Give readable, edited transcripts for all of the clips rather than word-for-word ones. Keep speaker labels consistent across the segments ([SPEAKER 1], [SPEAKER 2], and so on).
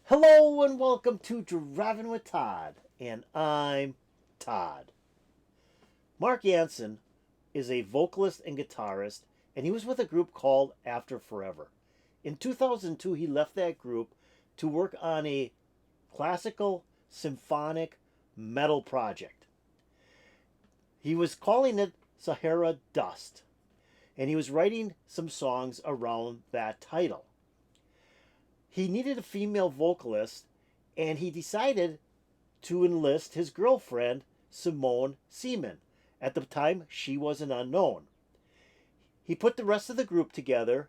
[SPEAKER 1] Hello and welcome to Driving with Todd, and I'm Todd. Mark Jansen is a vocalist and guitarist, and he was with a group called After Forever. In 2002, he left that group to work on a classical symphonic metal project. He was calling it Sahara Dust, and he was writing some songs around that title. He needed a female vocalist, and he decided to enlist his girlfriend, Simone Seaman. At the time, she was an unknown. He put the rest of the group together,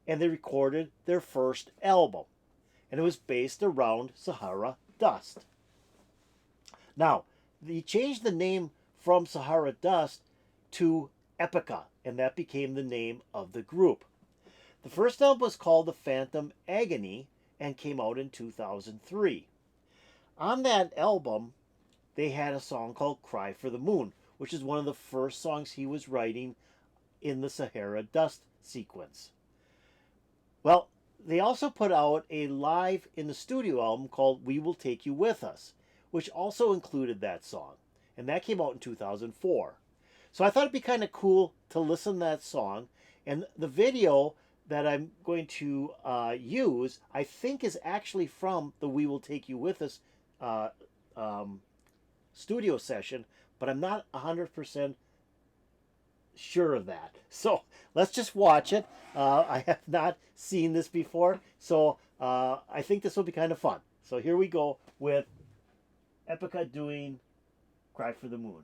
[SPEAKER 1] and they recorded their first album, and it was based around Sahara Dust. Now, he changed the name from Sahara Dust to Epica, and that became the name of the group. The first album was called The Phantom Agony and came out in 2003. On that album, they had a song called Cry for the Moon, which is one of the first songs he was writing in the Sahara Dust sequence. Well, they also put out a live in the studio album called We Will Take You With Us, which also included that song, and that came out in 2004. So I thought it'd be kind of cool to listen to that song, and the video that I'm going to use, I think is actually from the We Will Take You With Us studio session, but I'm not 100% sure of that. So let's just watch it. I have not seen this before, so I think this will be kind of fun. So here we go with Epica doing Cry for the Moon.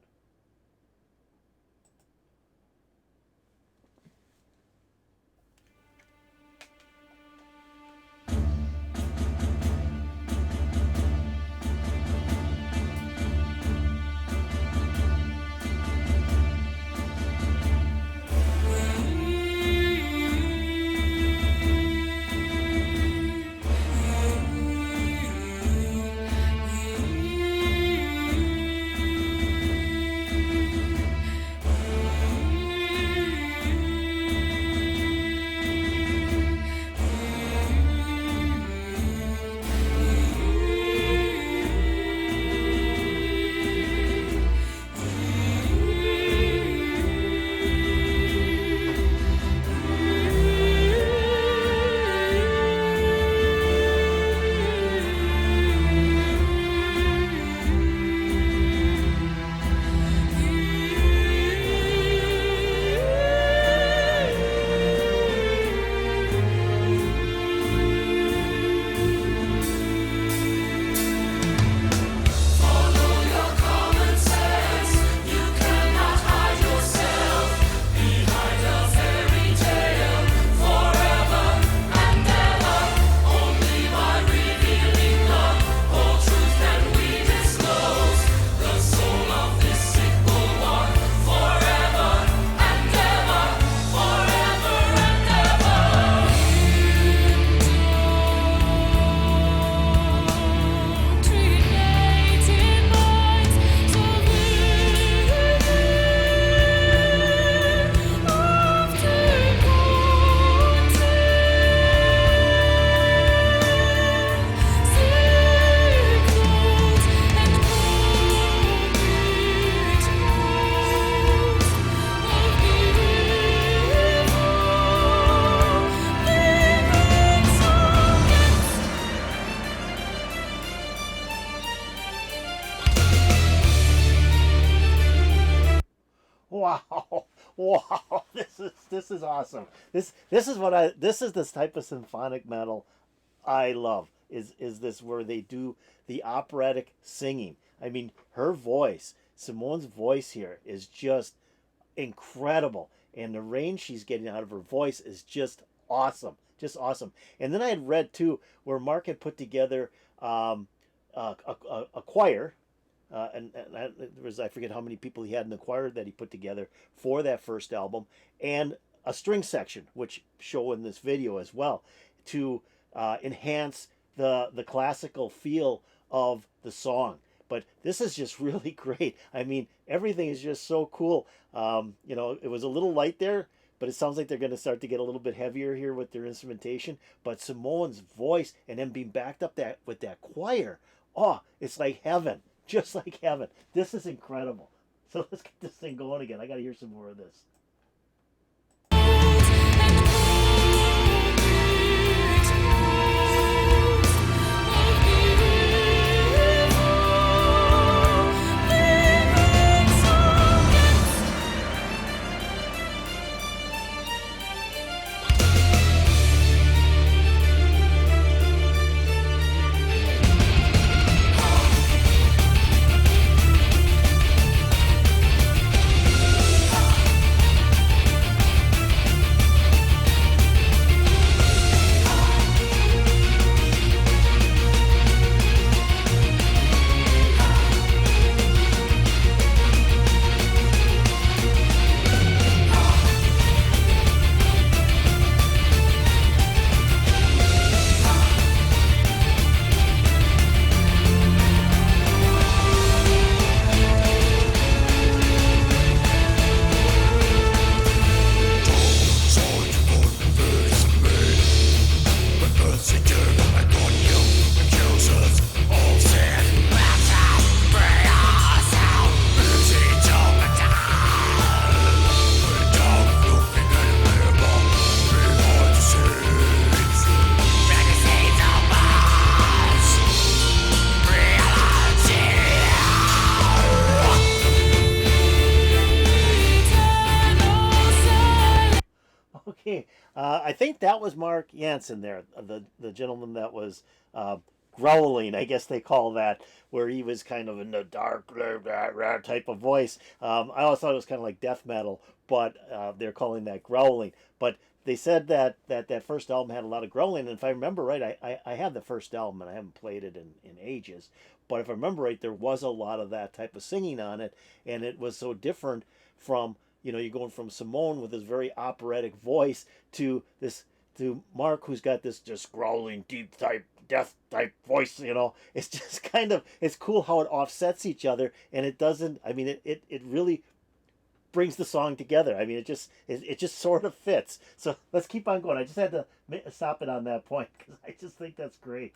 [SPEAKER 1] Wow, wow, this is awesome. This is this type of symphonic metal I love. Is this where they do the operatic singing? I mean, her voice, Simone's voice here is just incredible, and the range she's getting out of her voice is just awesome. And then I had read too where Mark had put together a choir, there was, I forget how many people he had in the choir that he put together for that first album, and a string section, which show in this video as well, to enhance the classical feel of the song. But this is just really great. I mean, everything is just so cool. You know, it was a little light there but it sounds like they're going to start to get a little bit heavier here with their instrumentation. But Simone's voice and then being backed up that with that choir, oh, it's like heaven, just like heaven. This is incredible. So let's get this thing going again. I got to hear some more of this. Okay, I think that was Mark Jansen there, the gentleman that was growling, I guess they call that, where he was kind of in the dark type of voice. I always thought it was kind of like death metal, but they're calling that growling. But they said that first album had a lot of growling, and if I remember right, I have the first album and I haven't played it in ages. But if I remember right, there was a lot of that type of singing on it, and it was so different from, you know, you're going from Simone with this very operatic voice to Mark, who's got this just growling, deep type, death type voice. You know, it's just kind of, it's cool how it offsets each other, and it doesn't. I mean, it really brings the song together. I mean, it just sort of fits. So let's keep on going. I just had to stop it on that point because I just think that's great.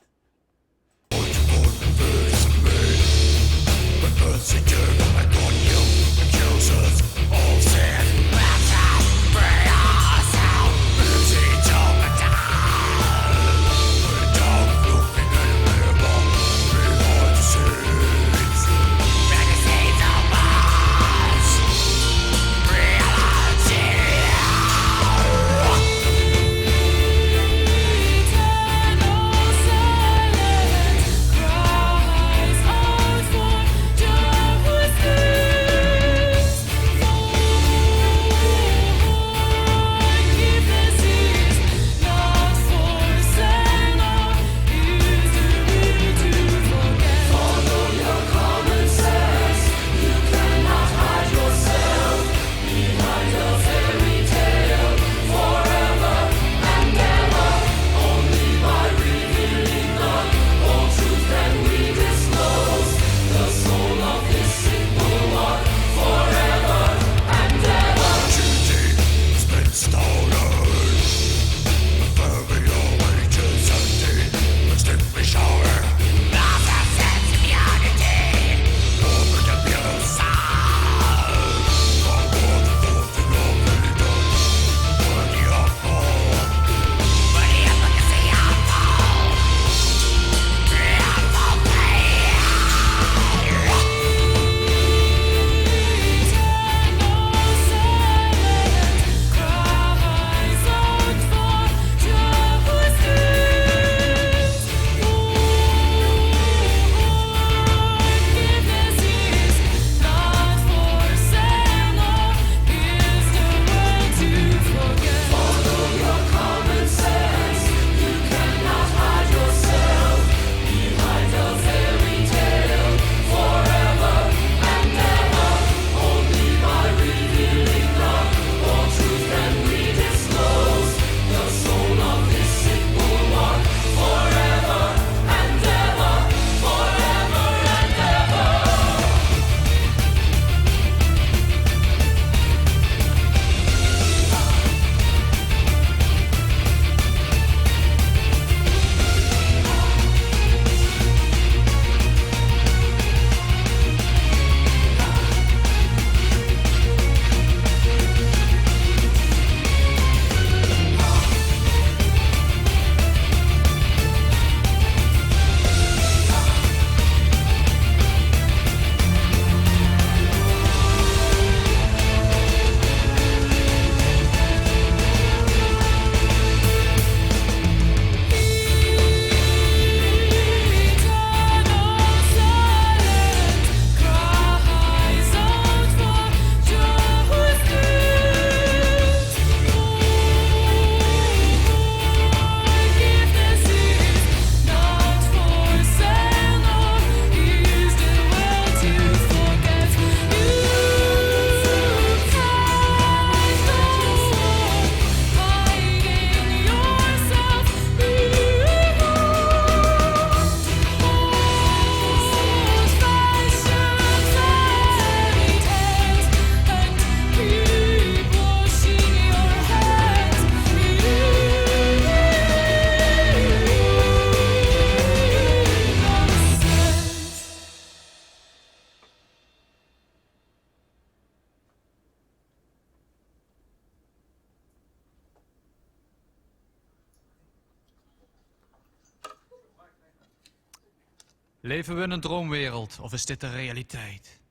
[SPEAKER 2] Leven we in een droomwereld of is dit de realiteit?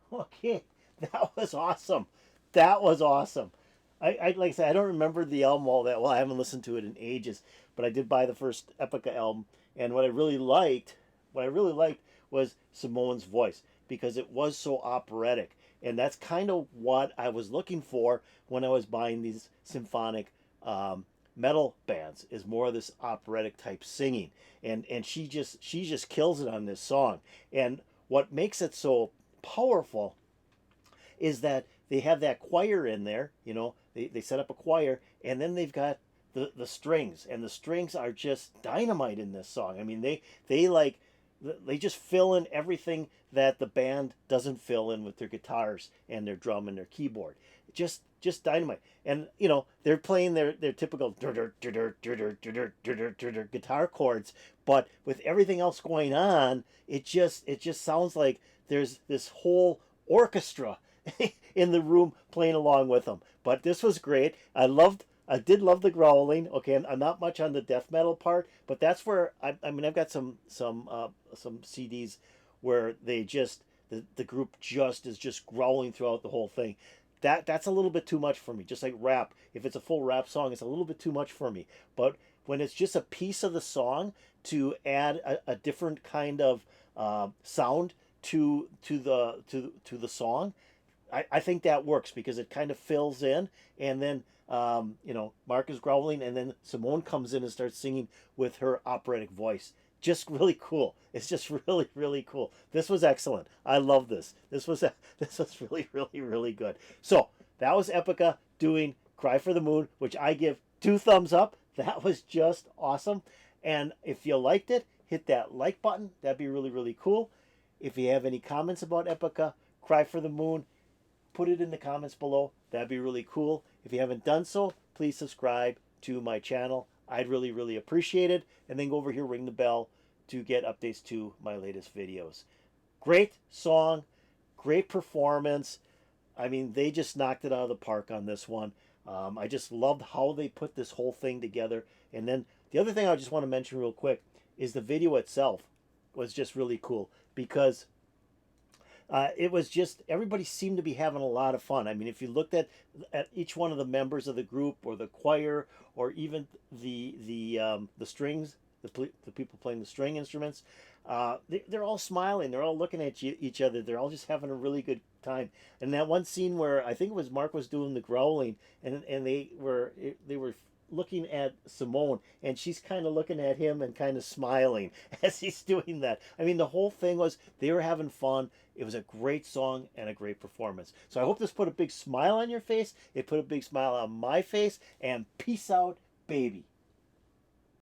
[SPEAKER 1] Okay, that was awesome. That was awesome. I like I said, I don't remember the album all that well. I haven't listened to it in ages, but I did buy the first Epica album, and what I really liked was Simone's voice because it was so operatic, and that's kind of what I was looking for when I was buying these symphonic metal bands. Is more of this operatic type singing, and she just kills it on this song, and what makes it so powerful is that they have that choir in there, they set up a choir, and then they've got the strings, and the strings are just dynamite in this song. I mean, they just fill in everything that the band doesn't fill in with their guitars and their drum and their keyboard. Just dynamite. And they're playing their typical guitar chords, but with everything else going on, it just sounds like there's this whole orchestra in the room playing along with them. But this was great. I did love the growling. Okay, I'm not much on the death metal part, but that's where I mean I've got some CDs where the group is just growling throughout the whole thing. That's a little bit too much for me. Just like rap, if it's a full rap song, it's a little bit too much for me. But when it's just a piece of the song to add a different kind of sound to the song, I think that works because it kind of fills in, and then Mark is growling, and then Simone comes in and starts singing with her operatic voice. Just really cool. It's just really, really cool. This was excellent. I love this. This was really, really, really good. So that was Epica doing "Cry for the Moon," which I give 2 thumbs up. That was just awesome. And if you liked it, hit that like button. That'd be really, really cool. If you have any comments about Epica, "Cry for the Moon," put it in the comments below. That'd be really cool. If you haven't done so, please subscribe to my channel. I'd really, really appreciate it. And then go over here, ring the bell to get updates to my latest videos. Great song, great performance. I mean, they just knocked it out of the park on this one. I just loved how they put this whole thing together. And then the other thing I just want to mention real quick is the video itself was just really cool because it was just everybody seemed to be having a lot of fun. I mean, if you looked at each one of the members of the group or the choir or even the strings, the people playing the string instruments, they're all smiling. They're all looking at each other. They're all just having a really good time. And that one scene where I think it was Mark was doing the growling, and they were looking at Simone, and she's kind of looking at him and kind of smiling as he's doing that. I mean, the whole thing was they were having fun. It was a great song and a great performance. So I hope this put a big smile on your face. It put a big smile on my face. And peace out, baby.